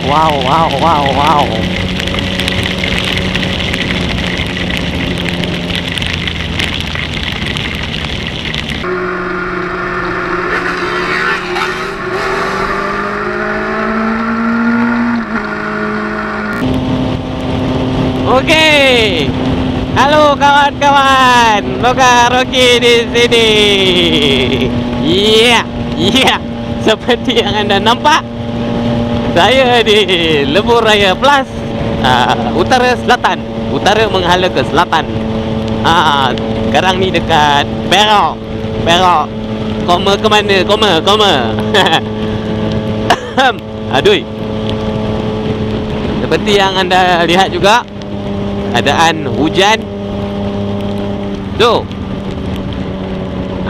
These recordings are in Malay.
Wow, wow, wow, wow. Okey. Halo kawan-kawan. Logar Rocky di sini. Ya, ya. Seperti yang anda nampak, saya di Lebuh Raya Plus, utara selatan. Utara menghala ke selatan. Sekarang ni dekat Perak. Perak. Koma ke mana? Koma. Aduh. Seperti yang anda lihat juga, keadaan hujan. Tu,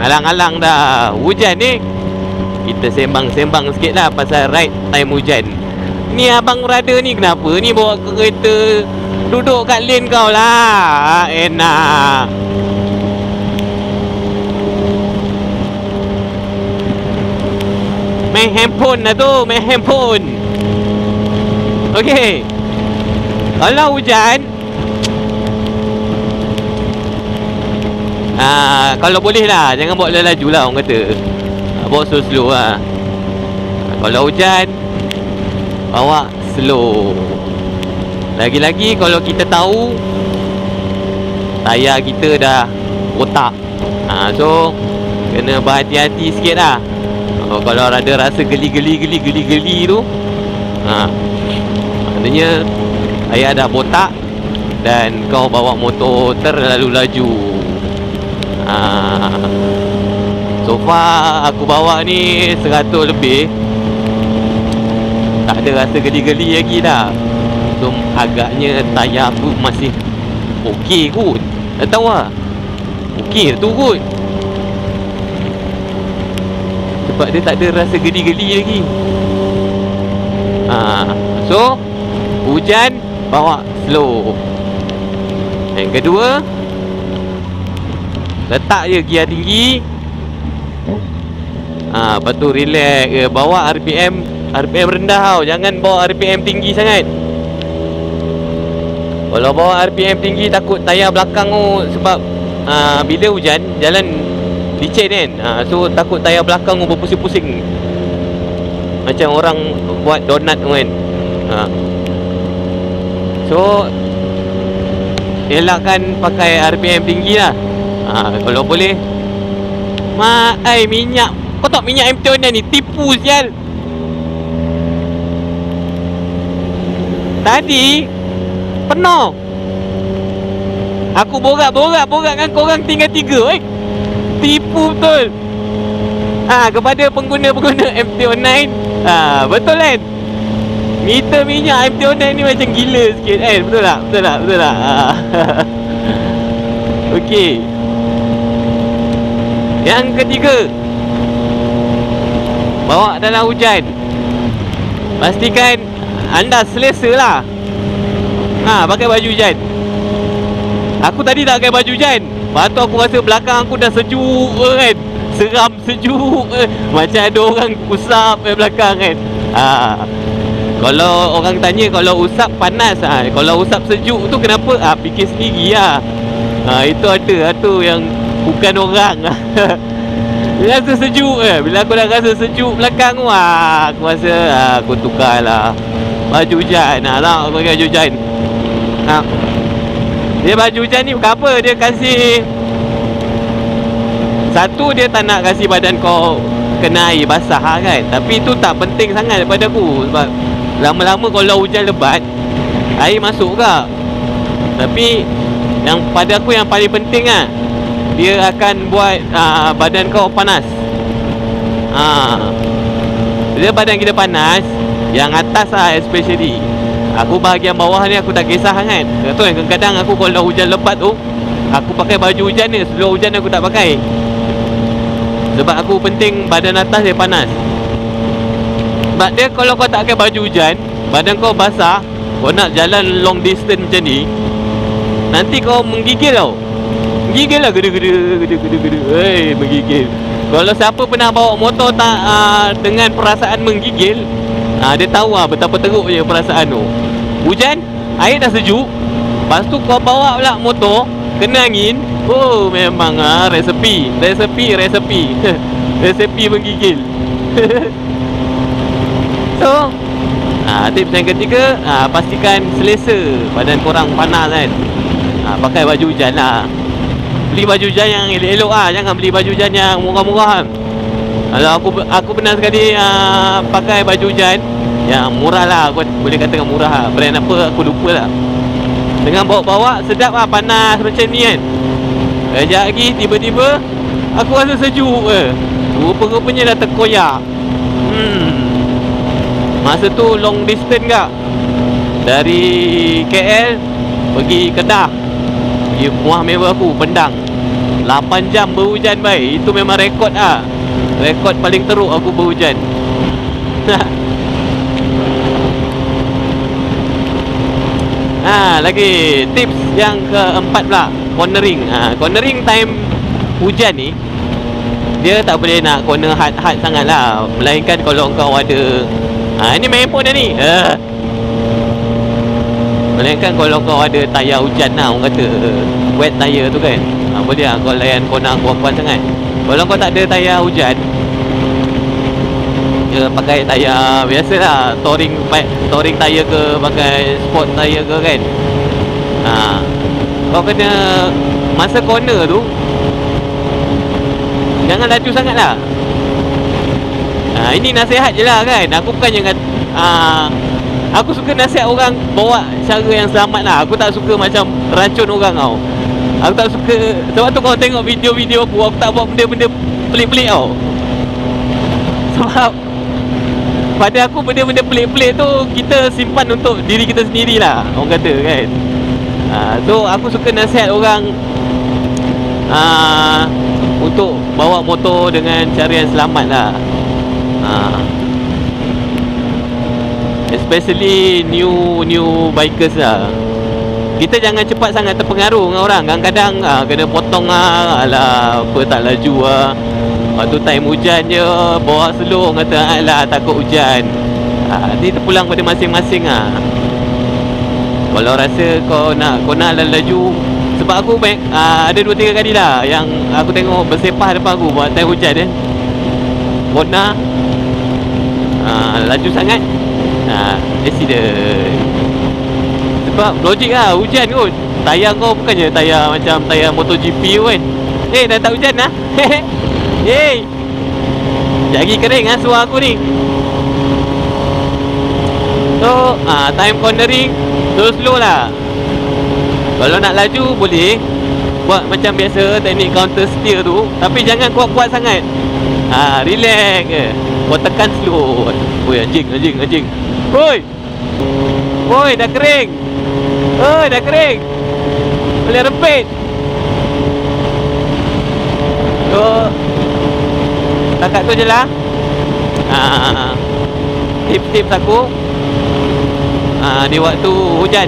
alang-alang dah hujan ni. Kita sembang-sembang sikit lah pasal ride time hujan. Ni abang berada ni kenapa ni bawa kereta duduk kat lane kau lah. Enak. Main handphone lah tu, main handphone. Okey. Kalau hujan, kalau boleh lah, jangan bawa laju lah orang kata. Bawa slow-slow lah. Kalau hujan, bawa slow. Lagi-lagi kalau kita tahu tayar kita dah rotak, so kena berhati-hati sikit lah. Kalau ada rasa geli-geli tu, maknanya tayar dah botak dan kau bawa motor terlalu laju. So far aku bawa ni 100 lebih, tak ada rasa geli-geli lagi dah. So agaknya tayar aku masih okey kot. Tak tahu lah, okey tu kot, sebab dia tak ada rasa geli-geli lagi. So hujan, bawa slow. Yang kedua, letak je gear tinggi. Lepas tu relax, bawa RPM rendah tau. Jangan bawa RPM tinggi sangat. Kalau bawa RPM tinggi takut tayar belakang tu. Sebab bila hujan jalan licin kan, so takut tayar belakang tu berpusing-pusing, macam orang buat donat tu kan. So elakkan pakai RPM tinggi lah. Kalau boleh. Minyak. Kau tak minyak MT-09 ni tipu sial. Tadi penuh. Aku borak dengan korang tinggal 3. Tipu betul. Kepada pengguna-pengguna MT-09, betul kan? Meter minyak MT-09 ni macam gila sikit kan? Betul tak? Okey. Yang ketiga, bawa dalam hujan, pastikan anda selesa lah. Pakai baju hujan. Aku tadi tak pakai baju hujan. Lepas tu aku rasa belakang aku dah sejuk kan. Seram sejuk, macam ada orang usap belakang kan. Kalau orang tanya kalau usap panas, kalau usap sejuk tu kenapa? Fikir sendiri lah. Itu ada tu yang bukan orang. Rasa sejuk. Bila aku dah rasa sejuk belakang tu, aku rasa aku tukar lah baju hujan. Lah aku pakai baju hujan. Dia baju hujan ni bukan apa, dia kasih, satu dia tak nak kasih badan kau kena air basah kan. Tapi tu tak penting sangat daripada aku, sebab lama-lama kalau hujan lebat air masuk ke. Tapi yang pada aku yang paling penting dia akan buat badan kau panas. Bila badan kita panas, yang atas especially, aku bahagian bawah ni aku tak kisah sangat. Tu kadang-kadang aku kalau hujan lebat tu, aku pakai baju hujan ni. Sebelum hujan aku tak pakai, sebab aku penting badan atas dia panas. Sebab dia kalau kau tak pakai baju hujan, badan kau basah, kau nak jalan long distance macam ni, nanti kau menggigil tau. Menggigil lah, gede-gede. Menggigil. Kalau siapa pernah bawa motor tak dengan perasaan menggigil, Dia tahu betapa teruk je perasaan tu. Hujan, air dah sejuk, lepas tu kau bawa pula motor kena angin. Oh memang resepi resepi menggigil. So tips yang ketiga, pastikan selesa badan korang panas kan. Pakai baju hujan lah. Beli baju hujan yang elok-elok lah. Jangan beli baju hujan yang murah-murah. Kalau aku pernah sekali pakai baju hujan yang murah lah, aku boleh katakan murah lah. Brand apa aku lupa lah. Dengan bawa-bawa sedap lah, panas macam ni kan. Sekejap lagi tiba-tiba aku rasa sejuk ke. Rupa-rupanya dah terkoyak. Masa tu long distance kak, dari KL pergi Kedah, pergi muah member aku Pendang, 8 jam berhujan baik. Itu memang rekod lah. Rekod paling teruk aku berhujan. Lagi tips yang keempat pula, cornering. Cornering time hujan ni, dia tak boleh nak corner hard-hard sangat lah. Melainkan kalau kau ada ini main handphone dah ni. Melainkan kalau kau ada tayar hujan lah, orang kata wet tayar tu kan, boleh lah kau layan corner kuat-kuat sangat. Kalau kau tak ada tayar hujan, pakai tayar biasa lah, touring tayar ke, pakai sport tayar ke kan. Kau kena masa corner tu jangan laju sangat lah. Ini nasihat je lah kan. Aku bukannya aku suka nasihat orang bawa cara yang selamat lah. Aku tak suka macam racun orang tau. Aku tak suka. Sebab tu kau tengok video-video aku tak buat benda-benda pelik-pelik tau. Sebab pada aku benda-benda pelik-pelik tu kita simpan untuk diri kita sendirilah, orang kata kan. So aku suka nasihat orang untuk bawa motor dengan cara yang selamat lah. Especially new bikers lah. Kita jangan cepat sangat terpengaruh dengan orang. Kadang-kadang kena potong lah. Alah, apa tak laju lah. Waktu time hujan je bawa slow, kata alah takut hujan. Nanti terpulang pada masing-masing lah. Kalau rasa kau nak laju. Sebab aku ada 2-3 kali lah yang aku tengok bersepah depan aku buat time hujan dia. Kona laju sangat, accident. Sebab logik lah, hujan kot. Tayar kau bukannya tayar macam tayar MotoGP kan. Dah tak hujan lah. Sekejap lagi kering lah suara aku ni. So time cornering slow lah. Kalau nak laju boleh buat macam biasa, teknik counter steer tu. Tapi jangan kuat-kuat sangat. Relax je. Kau tekan slow. Oi anjing. Oi dah kering. Dah kering. Boleh rempit. So takat tu je lah. Tips-tips aku di waktu hujan.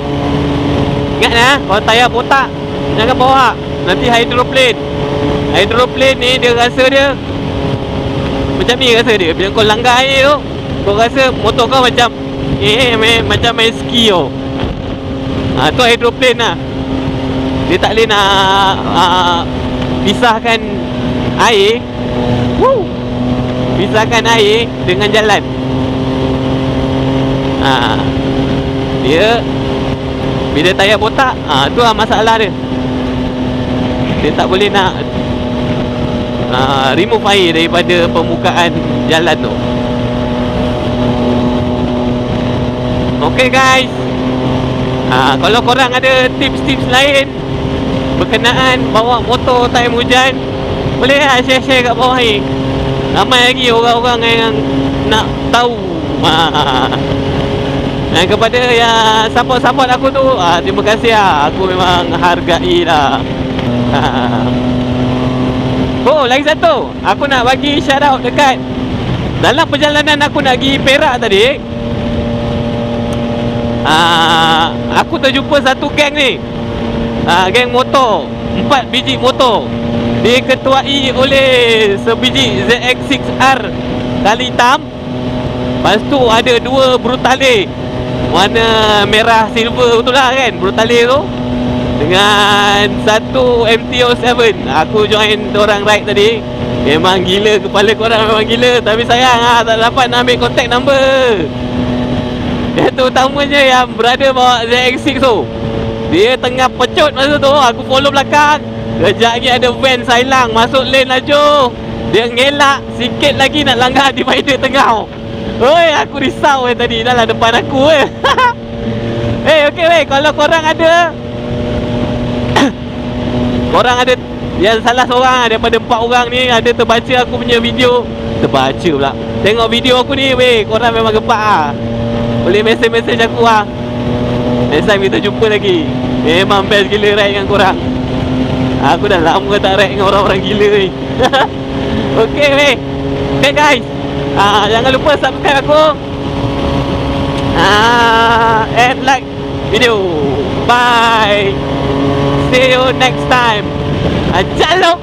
Ingat lah, kalau tayar botak jangan bawa. Nanti hydroplane ni dia rasa dia macam ni, rasa dia bila kau langgar air tu, kau rasa motor kau macam macam main ski tu. Tu hydroplane lah. Dia tak boleh nak pisahkan air. Pisahkan air dengan jalan. Dia bila tayar botak, tu lah masalah dia. Dia tak boleh nak remove air daripada permukaan jalan tu. Okay guys, kalau korang ada tips-tips lain berkenaan bawa motor time hujan, boleh lah share-share kat bawah ni. Ramai lagi orang-orang yang nak tahu. Dan kepada yang support aku tu, terima kasih lah. Aku memang hargai lah. Lagi satu, aku nak bagi shout out dekat dalam perjalanan aku nak pergi Perak tadi. Aku terjumpa satu geng ni. Geng motor, 4 biji motor. Diketuai oleh sebiji ZX6R kali hitam. Lepas tu ada 2 Brutale warna merah silver tu lah kan, Brutale tu, dengan 1 MT-07. Aku join orang ride tadi. Memang gila, kepala korang memang gila. Tapi sayang tak dapat nak ambil contact number. Yang terutamanya yang brother bawa ZX6 tu, dia tengah pecut masa tu. Aku follow belakang. Kejap lagi ada van sailang masuk lane laju. Dia ngelak sikit lagi nak langgar divider tengah. Oi, aku risau tadi dah lah depan aku okey weh, kalau korang ada korang ada yang salah seorang daripada 4 orang ni ada terbaca aku punya video, terbaca pula, tengok video aku ni weh, korang memang gepak lah. Boleh mesej aku lah. Next time kita jumpa lagi. Memang best gila ride dengan korang. Aku dah lama tak ride dengan orang-orang gila ni okey weh. Okay guys, jangan lupa subscribe aku, and like video. Bye. See you next time. Jalo.